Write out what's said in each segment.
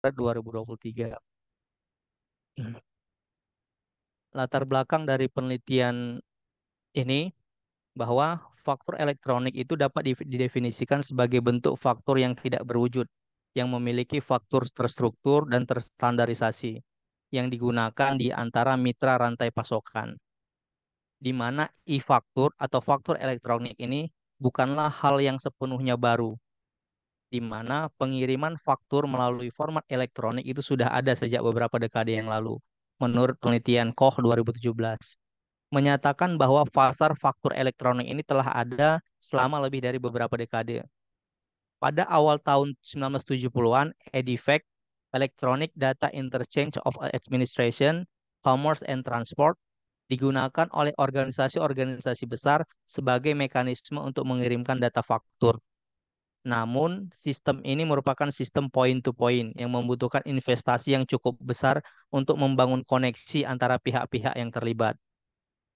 Maret 2023. Latar belakang dari penelitian ini bahwa faktor elektronik itu dapat didefinisikan sebagai bentuk faktor yang tidak berwujud, yang memiliki faktor terstruktur dan terstandarisasi, yang digunakan di antara mitra rantai pasokan, di mana e-faktur atau faktor elektronik ini bukanlah hal yang sepenuhnya baru, di mana pengiriman faktur melalui format elektronik itu sudah ada sejak beberapa dekade yang lalu, menurut penelitian Koch 2017 menyatakan bahwa pasar faktur elektronik ini telah ada selama lebih dari beberapa dekade. Pada awal tahun 1970-an, EDIFACT, Electronic Data Interchange of Administration, Commerce and Transport, digunakan oleh organisasi-organisasi besar sebagai mekanisme untuk mengirimkan data faktur. Namun, sistem ini merupakan sistem point-to-point yang membutuhkan investasi yang cukup besar untuk membangun koneksi antara pihak-pihak yang terlibat.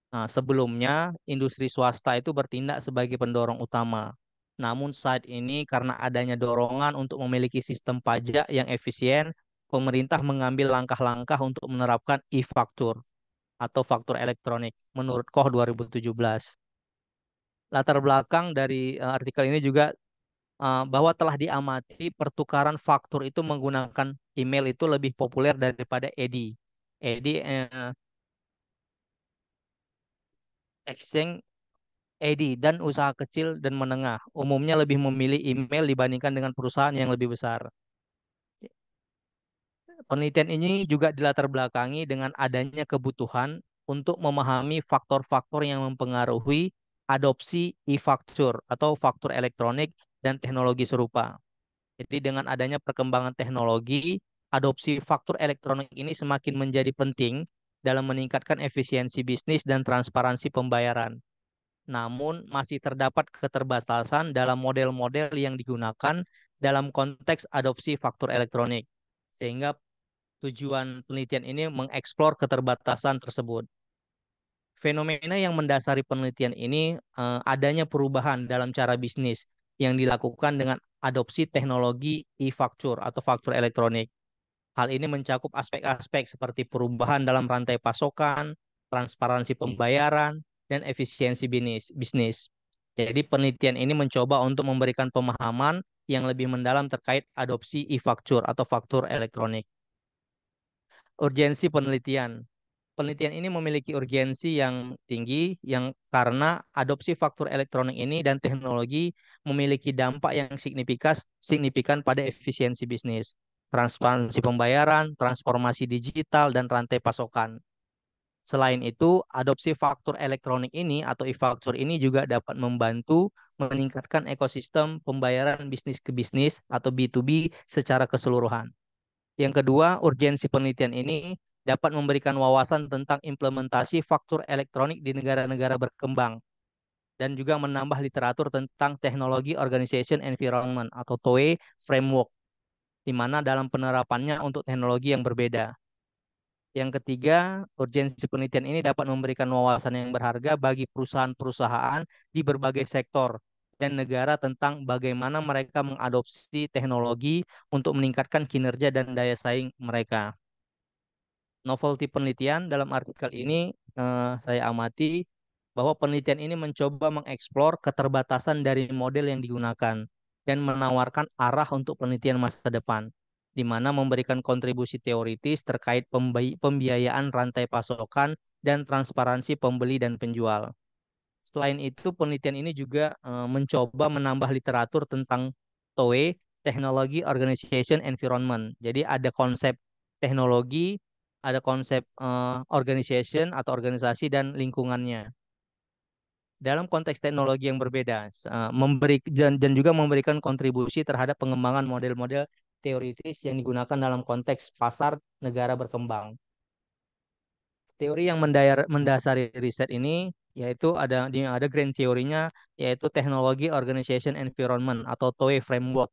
Nah, sebelumnya industri swasta itu bertindak sebagai pendorong utama. Namun saat ini karena adanya dorongan untuk memiliki sistem pajak yang efisien, pemerintah mengambil langkah-langkah untuk menerapkan e-faktur atau faktur elektronik menurut Koch 2017. Latar belakang dari artikel ini juga bahwa telah diamati pertukaran faktur itu menggunakan email itu lebih populer daripada EDI. EDI exchange EDI dan usaha kecil dan menengah umumnya lebih memilih email dibandingkan dengan perusahaan yang lebih besar. Penelitian ini juga dilatar belakangi dengan adanya kebutuhan untuk memahami faktor-faktor yang mempengaruhi adopsi e-faktur atau faktur elektronik dan teknologi serupa. Jadi dengan adanya perkembangan teknologi, adopsi faktur elektronik ini semakin menjadi penting dalam meningkatkan efisiensi bisnis dan transparansi pembayaran. Namun masih terdapat keterbatasan dalam model-model yang digunakan dalam konteks adopsi faktur elektronik. Sehingga tujuan penelitian ini mengeksplor keterbatasan tersebut. Fenomena yang mendasari penelitian ini adanya perubahan dalam cara bisnis yang dilakukan dengan adopsi teknologi e-faktur atau faktur elektronik. Hal ini mencakup aspek-aspek seperti perubahan dalam rantai pasokan, transparansi pembayaran, dan efisiensi bisnis. Jadi penelitian ini mencoba untuk memberikan pemahaman yang lebih mendalam terkait adopsi e-faktur atau faktur elektronik. Urgensi penelitian. Penelitian ini memiliki urgensi yang tinggi yang karena adopsi faktur elektronik ini dan teknologi memiliki dampak yang signifikan pada efisiensi bisnis, transparansi pembayaran, transformasi digital, dan rantai pasokan. Selain itu, adopsi faktur elektronik ini atau e-faktur ini juga dapat membantu meningkatkan ekosistem pembayaran bisnis ke bisnis atau B2B secara keseluruhan. Yang kedua, urgensi penelitian ini dapat memberikan wawasan tentang implementasi faktur elektronik di negara-negara berkembang dan juga menambah literatur tentang teknologi organization environment atau TOE framework, di mana dalam penerapannya untuk teknologi yang berbeda. Yang ketiga, urgensi penelitian ini dapat memberikan wawasan yang berharga bagi perusahaan-perusahaan di berbagai sektor dan negara tentang bagaimana mereka mengadopsi teknologi untuk meningkatkan kinerja dan daya saing mereka. Novelty penelitian dalam artikel ini saya amati bahwa penelitian ini mencoba mengeksplor keterbatasan dari model yang digunakan dan menawarkan arah untuk penelitian masa depan, di mana memberikan kontribusi teoritis terkait pembiayaan rantai pasokan dan transparansi pembeli dan penjual. Selain itu, penelitian ini juga mencoba menambah literatur tentang TOE, Technology Organization Environment. Jadi ada konsep teknologi, ada konsep organization atau organisasi dan lingkungannya. Dalam konteks teknologi yang berbeda, dan juga memberikan kontribusi terhadap pengembangan model-model teoritis yang digunakan dalam konteks pasar negara berkembang. Teori yang mendasari riset ini yaitu ada grand teorinya yaitu Teknologi Organization Environment atau TOE framework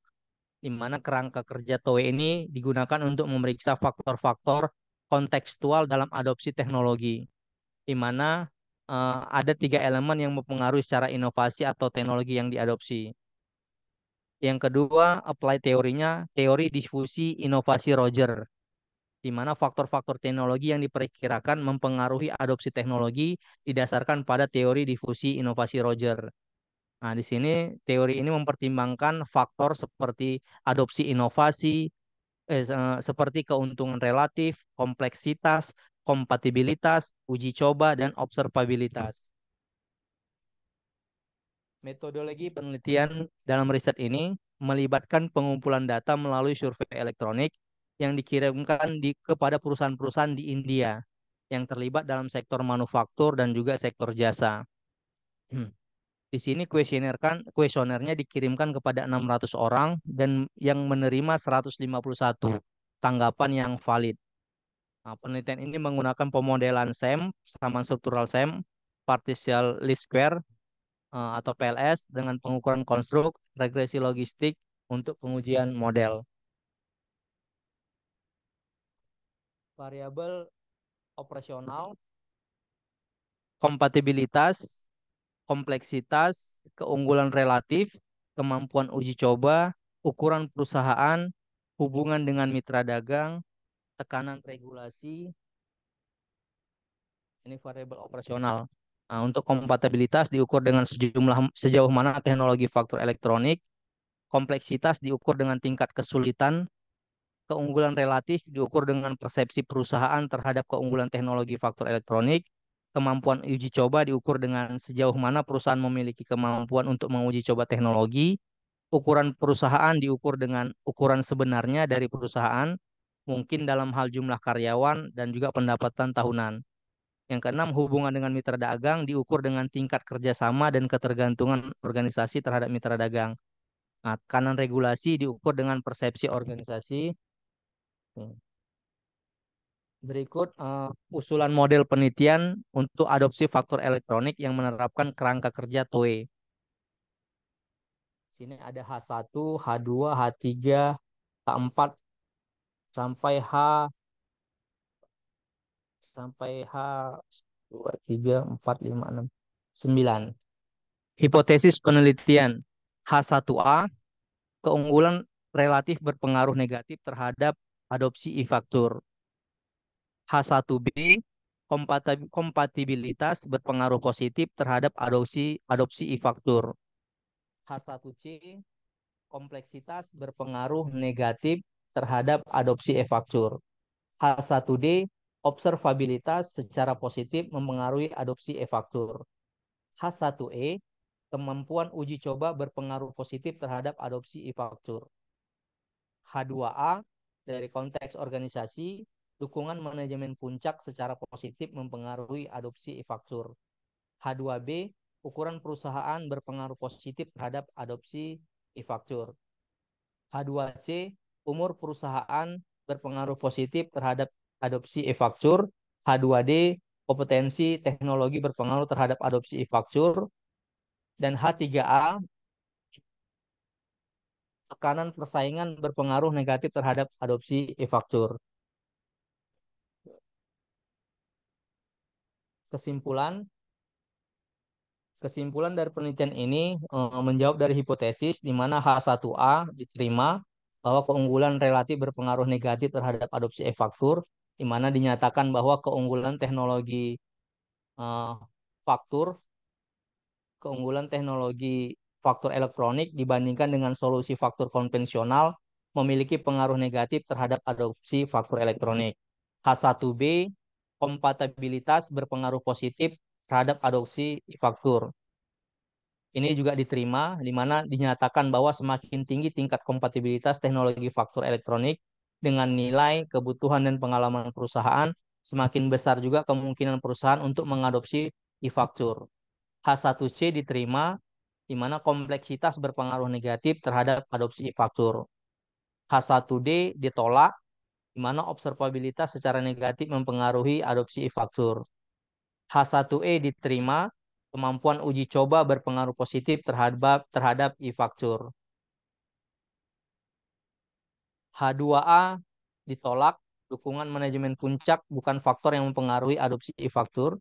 di mana kerangka kerja TOE ini digunakan untuk memeriksa faktor-faktor kontekstual dalam adopsi teknologi di mana ada tiga elemen yang mempengaruhi secara inovasi atau teknologi yang diadopsi. Yang kedua, apply teorinya, teori difusi inovasi Roger, di mana faktor-faktor teknologi yang diperkirakan mempengaruhi adopsi teknologi didasarkan pada teori difusi inovasi Roger. Nah, di sini teori ini mempertimbangkan faktor seperti adopsi inovasi, seperti keuntungan relatif, kompleksitas, kompatibilitas, uji coba, dan observabilitas. Metodologi penelitian dalam riset ini melibatkan pengumpulan data melalui survei elektronik yang dikirimkan kepada perusahaan-perusahaan di India yang terlibat dalam sektor manufaktur dan juga sektor jasa. Di sini kuesionernya dikirimkan kepada 600 orang dan yang menerima 151 tanggapan yang valid. Nah, penelitian ini menggunakan pemodelan SEM, Samaan Struktural SEM, Partial Least Square, atau PLS dengan pengukuran konstruk, regresi logistik untuk pengujian model. Variabel operasional, kompatibilitas, kompleksitas, keunggulan relatif, kemampuan uji coba, ukuran perusahaan, hubungan dengan mitra dagang, tekanan regulasi, ini variabel operasional. Nah, untuk kompatibilitas diukur dengan sejauh mana teknologi faktur elektronik, kompleksitas diukur dengan tingkat kesulitan, keunggulan relatif diukur dengan persepsi perusahaan terhadap keunggulan teknologi faktur elektronik, kemampuan uji coba diukur dengan sejauh mana perusahaan memiliki kemampuan untuk menguji coba teknologi, ukuran perusahaan diukur dengan ukuran sebenarnya dari perusahaan, mungkin dalam hal jumlah karyawan dan juga pendapatan tahunan. Yang keenam, hubungan dengan mitra dagang diukur dengan tingkat kerjasama dan ketergantungan organisasi terhadap mitra dagang. Nah, tekanan regulasi diukur dengan persepsi organisasi. Berikut usulan model penelitian untuk adopsi faktor elektronik yang menerapkan kerangka kerja TOE. Sini ada H1, H2, H3, H4 sampai H 2, 3, 4, 5, 6, 9. Hipotesis penelitian H1A, keunggulan relatif berpengaruh negatif terhadap adopsi e-faktur. H1B, kompatibilitas berpengaruh positif terhadap adopsi e-faktur. H1C, kompleksitas berpengaruh negatif terhadap adopsi e-faktur. H1D, observabilitas secara positif mempengaruhi adopsi e-faktur. H1E, kemampuan uji coba berpengaruh positif terhadap adopsi e-faktur. H2A, dari konteks organisasi, dukungan manajemen puncak secara positif mempengaruhi adopsi e-faktur. H2B, ukuran perusahaan berpengaruh positif terhadap adopsi e-faktur. H2C, umur perusahaan berpengaruh positif terhadap adopsi e-faktur. H2D, kompetensi teknologi berpengaruh terhadap adopsi e-faktur. Dan H3A, tekanan persaingan berpengaruh negatif terhadap adopsi e-faktur. Kesimpulan, kesimpulan dari penelitian ini menjawab dari hipotesis di mana H1A diterima bahwa keunggulan relatif berpengaruh negatif terhadap adopsi e-faktur, di mana dinyatakan bahwa keunggulan teknologi eh, faktur, keunggulan teknologi faktur elektronik dibandingkan dengan solusi faktur konvensional memiliki pengaruh negatif terhadap adopsi faktur elektronik. H1B, kompatibilitas berpengaruh positif terhadap adopsi faktur. Ini juga diterima, di mana dinyatakan bahwa semakin tinggi tingkat kompatibilitas teknologi faktur elektronik dengan nilai, kebutuhan, dan pengalaman perusahaan, semakin besar juga kemungkinan perusahaan untuk mengadopsi e-faktur. H1C diterima, di mana kompleksitas berpengaruh negatif terhadap adopsi e-faktur. H1D ditolak, di mana observabilitas secara negatif mempengaruhi adopsi e-faktur. H1E diterima, kemampuan uji coba berpengaruh positif terhadap e-faktur. H2A ditolak, dukungan manajemen puncak bukan faktor yang mempengaruhi adopsi e-faktur.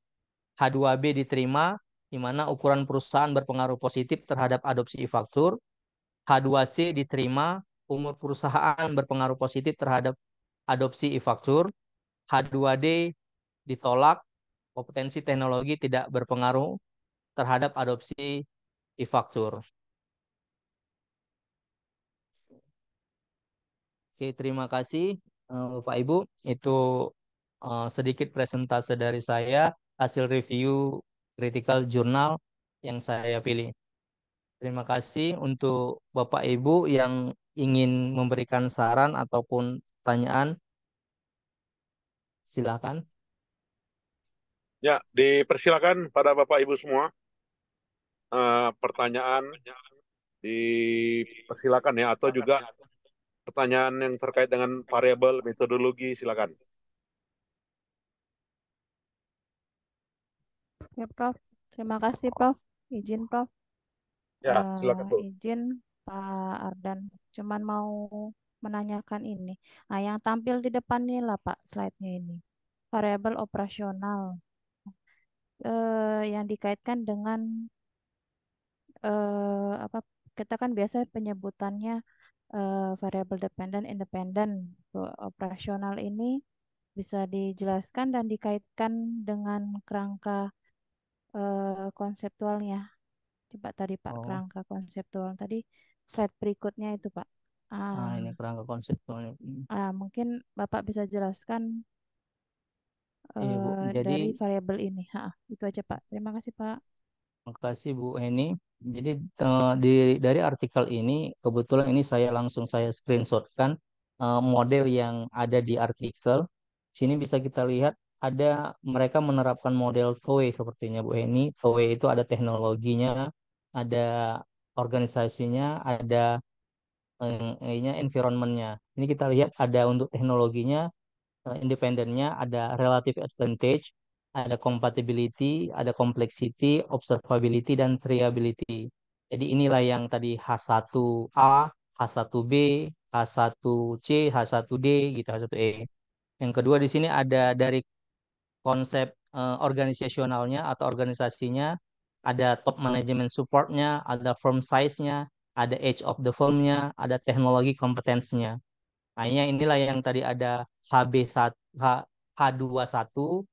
H2B diterima, di mana ukuran perusahaan berpengaruh positif terhadap adopsi e-faktur. H2C diterima, umur perusahaan berpengaruh positif terhadap adopsi e-faktur. H2D ditolak, kompetensi teknologi tidak berpengaruh terhadap adopsi e-faktur. Oke, terima kasih Bapak Ibu. Itu sedikit presentase dari saya, hasil review critical journal yang saya pilih. Terima kasih untuk Bapak Ibu yang ingin memberikan saran ataupun pertanyaan, silakan. Ya, dipersilakan pada Bapak Ibu semua pertanyaan dipersilakan ya, atau juga pertanyaan yang terkait dengan variabel metodologi, silakan. Ya, Prof. Terima kasih, Prof. Izin, Prof. Ya, silakan Bu. Izin, Pak Ardan. Cuman mau menanyakan ini. Nah, yang tampil di depan nih lah, Pak, slide-nya ini. Variabel operasional. Yang dikaitkan dengan apa? Kita kan biasa penyebutannya variabel dependent, independent. Operasional ini bisa dijelaskan dan dikaitkan dengan kerangka konseptualnya. Coba tadi Pak, Oh, kerangka konseptual tadi slide berikutnya itu Pak. nah ini Ah, kerangka konseptualnya. mungkin Bapak bisa jelaskan Iya Bu, jadi dari variabel ini. Itu aja Pak. Terima kasih Pak. makasih Bu Eni. Jadi dari artikel ini, kebetulan ini saya screenshotkan model yang ada di artikel. Sini bisa kita lihat ada mereka menerapkan model TOE sepertinya Bu Eni. TOE itu ada teknologinya, ada organisasinya, ada environmentnya. Ini kita lihat ada untuk teknologinya, independennya, ada relative advantage, ada compatibility, ada complexity, observability, dan triability. Jadi inilah yang tadi H1A, H1B, H1C, H1D, gitu, H1E. Yang kedua di sini ada dari konsep organisasionalnya atau organisasinya, ada top management supportnya, ada firm size-nya, ada age of the firm-nya, ada teknologi kompetensinya. Nah, inilah yang tadi ada HB1, H21,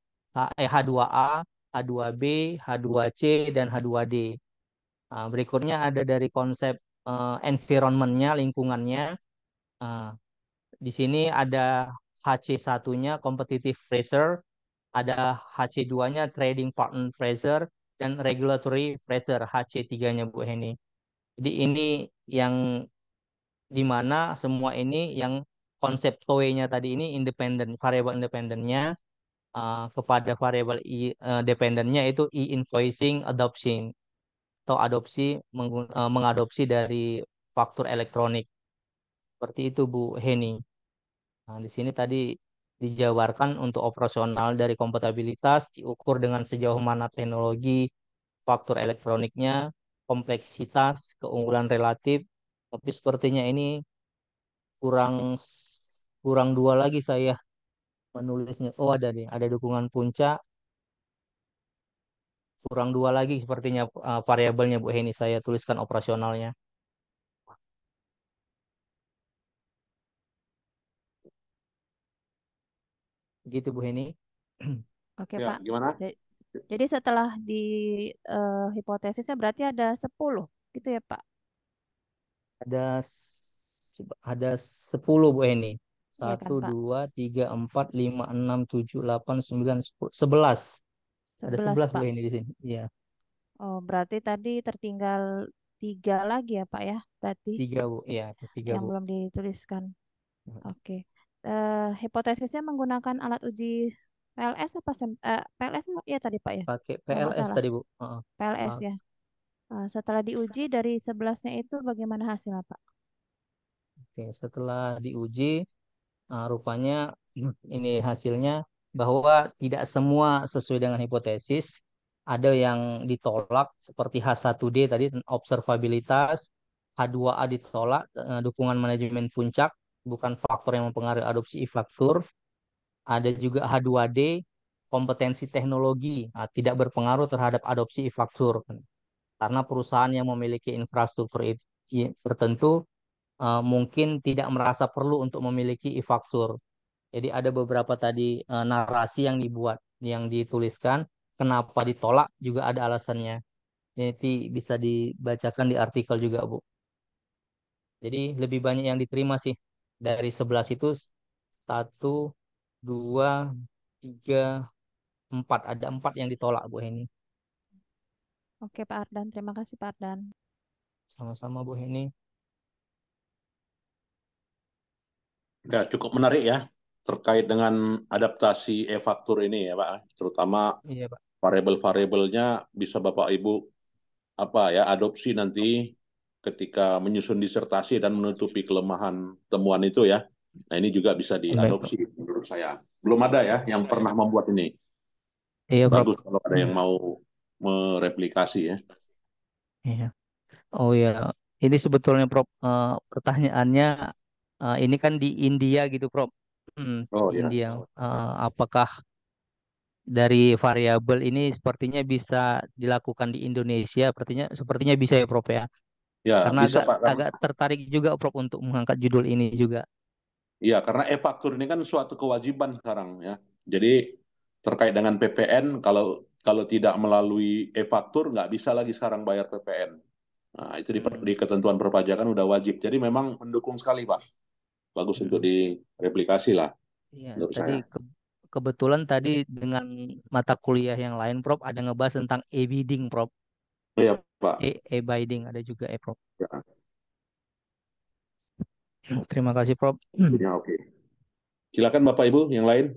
H2A, H2B, H2C, dan H2D. Nah, berikutnya ada dari konsep environment-nya, lingkungannya. Nah, di sini ada HC1-nya, competitive pressure, ada HC2-nya, trading partner pressure, dan regulatory pressure, HC3-nya Bu Heni. Jadi ini yang di mana semua ini yang konsep TOE-nya tadi ini independen, variabel independennya kepada variabel dependennya itu e-invoicing adoption atau mengadopsi dari faktur elektronik. Seperti itu Bu Heni. Nah, di sini tadi dijabarkan untuk operasional dari kompatibilitas diukur dengan sejauh mana teknologi faktur elektroniknya, kompleksitas, keunggulan relatif. Tapi sepertinya ini kurang kurang dua lagi saya menulisnya. Oh ada nih, ada dukungan puncak. Kurang dua lagi sepertinya variabelnya Bu Heni. Saya tuliskan operasionalnya. Gitu Bu Heni. Oke Ya, Pak. gimana? Ja- Jadi setelah di hipotesisnya berarti ada 10 gitu ya Pak? Ada ada 10 Bu Heni. Iya Satu, kan Pak? 2, 3, 4, 5, 6, 7, 8, 9, 10, 11. Ada 11 11 Bu Pak. Heni di sini. Iya, Oh, berarti tadi tertinggal 3 lagi ya Pak ya? Berarti 3 Bu. Iya, ada 3 yang Bu. belum dituliskan. Oke. Hipotesisnya menggunakan alat uji PLS apa PLS ya tadi Pak ya? Pakai Kalau nggak PLS salah, tadi Bu. PLS Ah, ya. Setelah diuji dari 11-nya itu bagaimana hasilnya Pak? Oke, setelah diuji, rupanya ini hasilnya bahwa tidak semua sesuai dengan hipotesis. Ada yang ditolak seperti H1D tadi observabilitas, H2A ditolak dukungan manajemen puncak bukan faktor yang mempengaruhi adopsi e-faktur. Ada juga H2D kompetensi teknologi tidak berpengaruh terhadap adopsi e-faktur karena perusahaan yang memiliki infrastruktur itu tertentu mungkin tidak merasa perlu untuk memiliki e-faktur. Jadi ada beberapa tadi narasi yang dibuat, yang dituliskan, kenapa ditolak juga ada alasannya. Jadi bisa dibacakan di artikel juga, Bu. Jadi lebih banyak yang diterima sih. Dari 11 itu satu, dua, tiga, empat. Ada empat yang ditolak, Bu Heni. Oke, Pak Ardan. Terima kasih, Pak Ardan. Sama-sama, Bu Heni. Ya, cukup menarik ya terkait dengan adaptasi e-faktur ini ya Pak. Terutama Iya, Pak. variabel-variabelnya bisa Bapak Ibu apa ya adopsi nanti ketika menyusun disertasi dan menutupi kelemahan temuan itu ya. Nah, ini juga bisa Baik, Prof. diadopsi menurut saya. Belum ada ya yang pernah membuat ini. Iya, Prof. Bagus kalau ada yang mau mereplikasi ya. Iya. Oh ya, ini sebetulnya Prof, pertanyaannya ini kan di India gitu Prof. Oh Di ya. India. Apakah dari variabel ini sepertinya bisa dilakukan di Indonesia? Sepertinya bisa ya Prof ya. Ya, Karena bisa agak Pak. Karena, agak tertarik juga Prof untuk mengangkat judul ini juga. ya, karena e-faktur ini kan suatu kewajiban sekarang ya. Jadi terkait dengan PPN, kalau kalau tidak melalui e-faktur nggak bisa lagi sekarang bayar PPN. Nah, itu di Mm-mm. ketentuan perpajakan udah wajib. Jadi memang mendukung sekali, Pak. Bagus untuk Mm-mm. direplikasi lah Iya, menurut tadi saya. kebetulan tadi dengan mata kuliah yang lain Prof ada ngebahas tentang e-bidding Prof. Iya, Pak. E-bidding ada juga Prof. Ya, Terima kasih Prof. ya, oke. Silakan Bapak Ibu yang lain.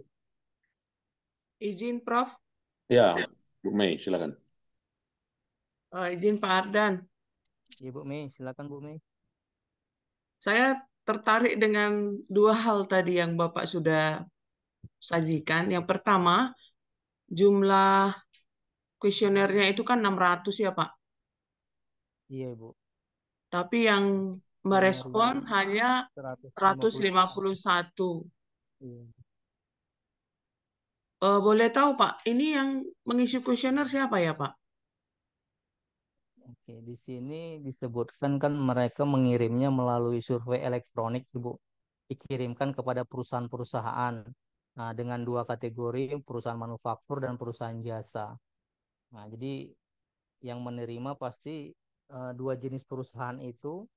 Izin Prof, Ya, Bu Mei, silakan. izin Pak Ardan. Ya Bu Mei, silakan Bu Mei. Saya tertarik dengan dua hal tadi yang Bapak sudah sajikan. Yang pertama, jumlah kuesionernya itu kan 600 ya Pak. Iya Bu, Tapi yang merespon hanya 151. 151. Iya. Boleh tahu Pak, ini yang mengisi kuesioner siapa ya Pak? Oke, di sini disebutkan kan mereka mengirimnya melalui survei elektronik, Bu. Dikirimkan kepada perusahaan-perusahaan. Nah, dengan dua kategori, perusahaan manufaktur dan perusahaan jasa. Nah, jadi yang menerima pasti dua jenis perusahaan itu,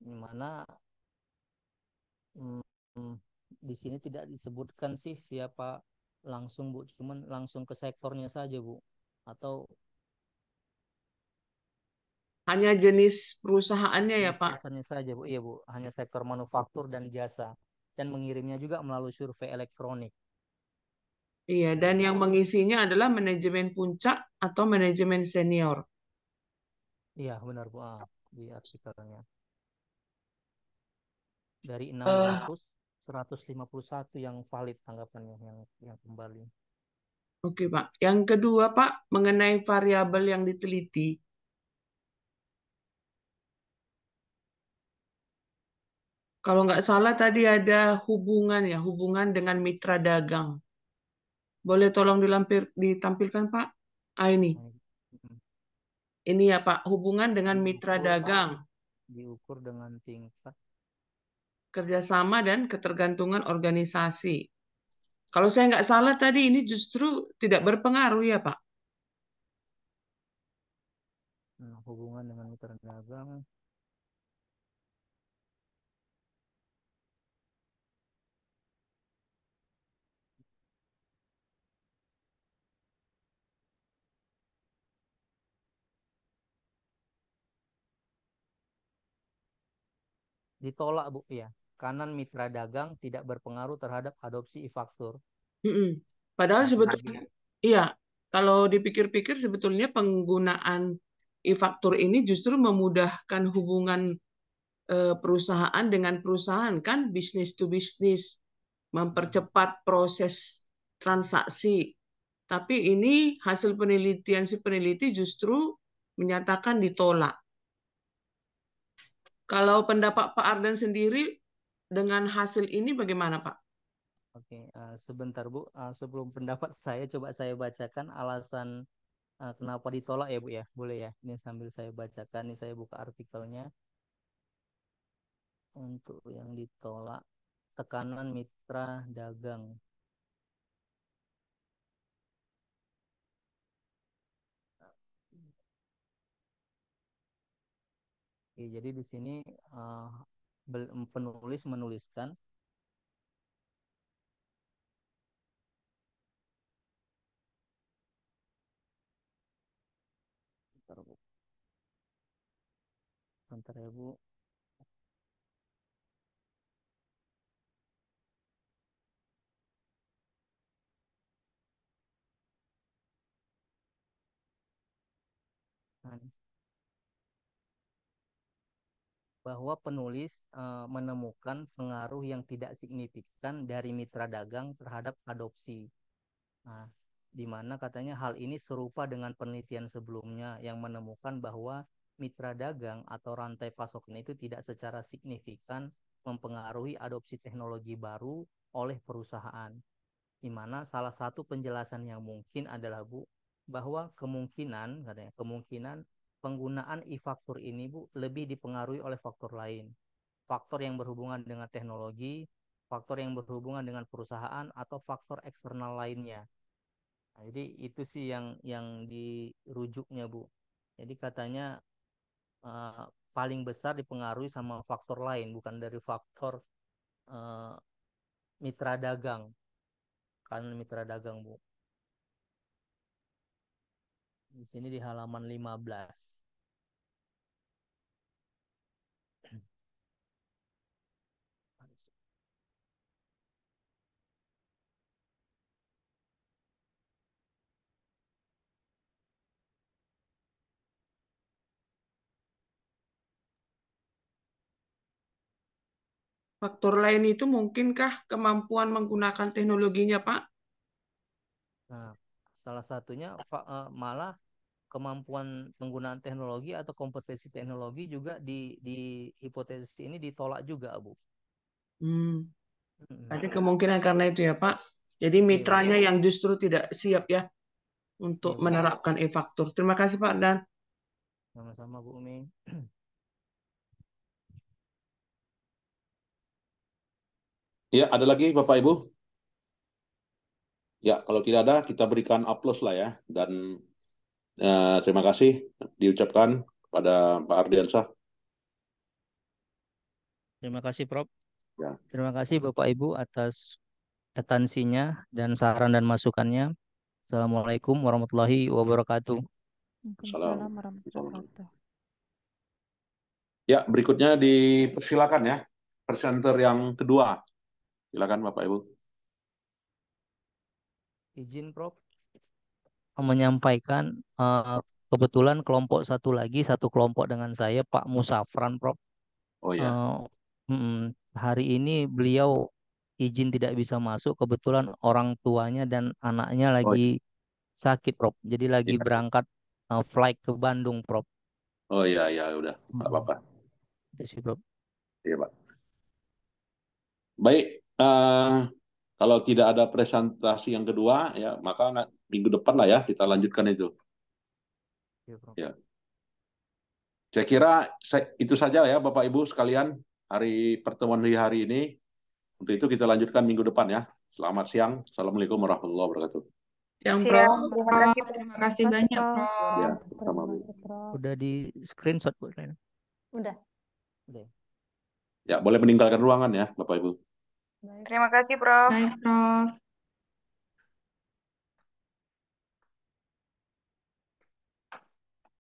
di mana mm, di sini tidak disebutkan sih siapa langsung Bu, cuman langsung ke sektornya saja Bu. Atau Hanya jenis perusahaannya ya jenis Pak? perusahaannya saja Bu. Iya Bu, hanya sektor manufaktur dan jasa. Dan mengirimnya juga melalui survei elektronik. Iya, dan yang mengisinya adalah manajemen puncak atau manajemen senior. Iya benar Bu, di artikelnya. Dari Eh, 600, 151 yang valid tanggapannya, yang kembali. Oke, Pak. Yang kedua, Pak, mengenai variabel yang diteliti. Kalau nggak salah tadi ada hubungan ya, hubungan dengan mitra dagang. Boleh tolong ditampilkan, Pak? Ini. Nah, Ini ya, Pak, hubungan dengan mitra diukur, dagang, diukur dengan tingkat. kerjasama dan ketergantungan organisasi. Kalau saya nggak salah tadi ini justru tidak berpengaruh ya, Pak? Hubungan dengan mitra dagang. Ditolak Bu ya. Kanan mitra dagang tidak berpengaruh terhadap adopsi e-faktur. Mm-mm. Padahal Masih sebetulnya, begitu. iya, kalau dipikir-pikir sebetulnya penggunaan e-faktur ini justru memudahkan hubungan perusahaan dengan perusahaan kan bisnis to bisnis, mempercepat proses transaksi. Tapi ini hasil penelitian si peneliti justru menyatakan ditolak. Kalau pendapat Pak Ardan sendiri dengan hasil ini bagaimana Pak? Oke, sebentar Bu. Sebelum pendapat saya, coba saya bacakan alasan kenapa ditolak ya Bu ya. Boleh ya? Ini sambil saya bacakan, ini saya buka artikelnya. Untuk yang ditolak, tekanan mitra dagang. Oke, jadi di sini penulis menuliskan bentar ya Bu. Bahwa penulis menemukan pengaruh yang tidak signifikan dari mitra dagang terhadap adopsi. Nah, di mana katanya hal ini serupa dengan penelitian sebelumnya yang menemukan bahwa mitra dagang atau rantai pasokan itu tidak secara signifikan mempengaruhi adopsi teknologi baru oleh perusahaan. Di mana salah satu penjelasan yang mungkin adalah Bu, bahwa kemungkinan katanya kemungkinan penggunaan e-faktur ini Bu lebih dipengaruhi oleh faktor lain. Faktor yang berhubungan dengan teknologi, faktor yang berhubungan dengan perusahaan atau faktor eksternal lainnya. Nah, jadi itu sih yang dirujuknya Bu. Jadi katanya paling besar dipengaruhi sama faktor lain, bukan dari faktor uh, mitra dagang. Kan mitra dagang Bu. Di sini di halaman 15. Faktor lain itu mungkinkah kemampuan menggunakan teknologinya, Pak? Nah, salah satunya malah kemampuan penggunaan teknologi atau kompetensi teknologi juga di hipotesis ini ditolak juga, Bu. Berarti kemungkinan karena itu ya, Pak. Jadi mitranya yang justru tidak siap ya untuk menerapkan e-faktur. Terima kasih, Pak Dan. Sama-sama, Bu Umi. Ya, ada lagi Bapak Ibu? Ya, kalau tidak ada, kita berikan aplaus lah ya. Dan terima kasih diucapkan pada Pak Ardiansyah. Terima kasih, Prof. Ya. Terima kasih Bapak Ibu atas atensinya dan saran dan masukannya. Assalamualaikum warahmatullahi wabarakatuh. Waalaikumsalam warahmatullahi wabarakatuh. Ya, berikutnya dipersilakan ya, presenter yang kedua. Silakan Bapak Ibu. Izin Prof menyampaikan kebetulan kelompok satu kelompok dengan saya Pak Musafran Prof. Oh ya. Hari ini beliau izin tidak bisa masuk, kebetulan orang tuanya dan anaknya lagi sakit Prof. Jadi lagi berangkat flight ke Bandung Prof. Oh iya udah, nggak apa-apa. Terima Prof. Iya Pak. Baik, kalau tidak ada presentasi yang kedua ya maka minggu depan lah ya kita lanjutkan itu. Ya, Prof. Ya. Saya kira itu saja ya Bapak Ibu sekalian pertemuan di hari ini. Untuk itu kita lanjutkan minggu depan ya. Selamat siang. Assalamualaikum warahmatullahi wabarakatuh. Prof. Terima kasih banyak, Prof. Ya, sama Bu. Udah di screenshot Bu. Udah. Ya, boleh meninggalkan ruangan ya Bapak Ibu. Terima kasih, Prof. Baik, Prof.